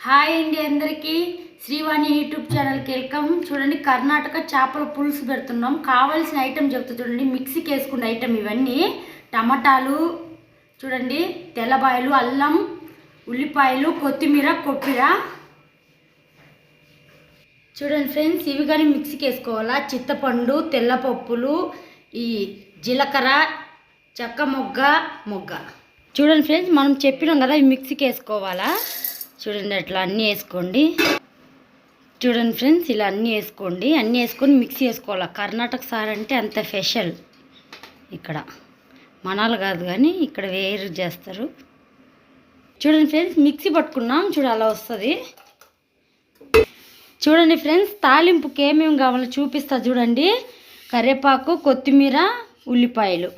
Hi అండి అందరికీ Srivani YouTube ఛానల్కి వెల్కమ్. చూడండి, కర్ణాటక చేపల పులుసు పెడుతున్నాం. కావాల్సిన ఐటెం చెప్తా చూడండి. మిక్సీకి వేసుకున్న ఐటెం ఇవన్నీ: టమాటాలు, చూడండి, తెల్లబాయలు, అల్లం, ఉల్లిపాయలు, కొత్తిమీర, కొబ్బరి. చూడండి ఫ్రెండ్స్, ఇవి కానీ మిక్సీకి వేసుకోవాలా. చింతపండు, తెల్లపప్పులు, ఈ జీలకర్ర, చెక్క మొగ్గ. చూడండి ఫ్రెండ్స్, మనం చెప్పినాం కదా, ఇవి మిక్సీకి వేసుకోవాలా. చూడండి, అట్లా అన్నీ వేసుకోండి. చూడండి ఫ్రెండ్స్, ఇలా అన్నీ వేసుకోండి. అన్నీ వేసుకొని మిక్సీ వేసుకోవాలి. కర్ణాటక సార్ అంటే అంత స్పెషల్. ఇక్కడ మనాలు కాదు కానీ ఇక్కడ వేరు చేస్తారు. చూడండి ఫ్రెండ్స్, మిక్సీ పట్టుకున్నాం. చూడ అలా వస్తుంది. చూడండి ఫ్రెండ్స్, తాలింపుకి ఏమేమి కావాలో చూపిస్తా చూడండి. కరివేపాకు, కొత్తిమీర, ఉల్లిపాయలు.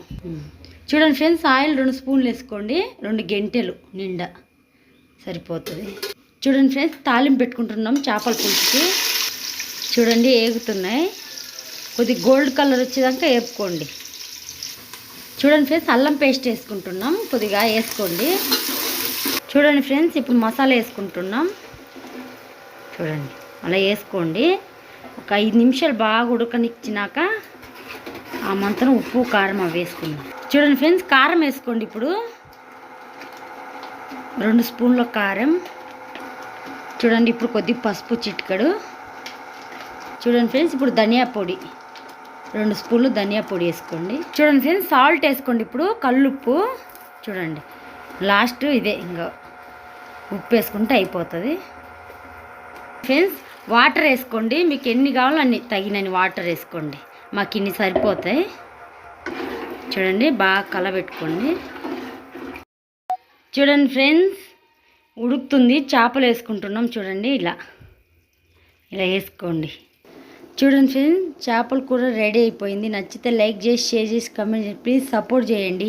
చూడండి ఫ్రెండ్స్, ఆయిల్ 2 స్పూన్లు వేసుకోండి. 2 గంటెలు నిండా సరిపోతుంది. చూడండి ఫ్రెండ్స్, తాలింపు పెట్టుకుంటున్నాం చేపల పులుసుకి. చూడండి, ఏగుతున్నాయి. కొద్దిగా గోల్డ్ కలర్ వచ్చేదాకా వేపుకోండి. చూడండి ఫ్రెండ్స్, అల్లం పేస్ట్ వేసుకుంటున్నాం. కొద్దిగా వేసుకోండి. చూడండి ఫ్రెండ్స్, ఇప్పుడు మసాలా వేసుకుంటున్నాం. చూడండి, అలా వేసుకోండి. ఒక 5 నిమిషాలు బాగా ఉడకనిచ్చినాక ఆ మంతరం ఉప్పు, కారం అవి వేసుకుందాం. చూడండి ఫ్రెండ్స్, కారం వేసుకోండి. ఇప్పుడు 2 స్పూన్ల కారం. చూడండి, ఇప్పుడు కొద్దిగా పసుపు చిటికెడు. చూడండి ఫ్రెండ్స్, ఇప్పుడు ధనియా పొడి 2 స్పూన్లు ధనియా పొడి వేసుకోండి. చూడండి ఫ్రెండ్స్, సాల్ట్ వేసుకోండి. ఇప్పుడు కల్లుప్పు. చూడండి, లాస్ట్ ఇదే, ఇంకా ఉప్పు వేసుకుంటే అయిపోతుంది. ఫ్రెండ్స్, వాటర్ వేసుకోండి. మీకు ఎన్ని కావాలో అన్ని తగినన్ని వాటర్ వేసుకోండి. మాకు ఇన్ని సరిపోతాయి. చూడండి, బాగా కలబెట్టుకోండి. చూడండి ఫ్రెండ్స్, ఉడుకుతుంది. చేపలు వేసుకుంటున్నాం. చూడండి, ఇలా వేసుకోండి. చూడండి ఫ్రెండ్స్, చేపల కూర రెడీ అయిపోయింది. నచ్చితే లైక్ చేసి, షేర్ చేసి, కామెంట్ చేసి, ప్లీజ్ సపోర్ట్ చేయండి.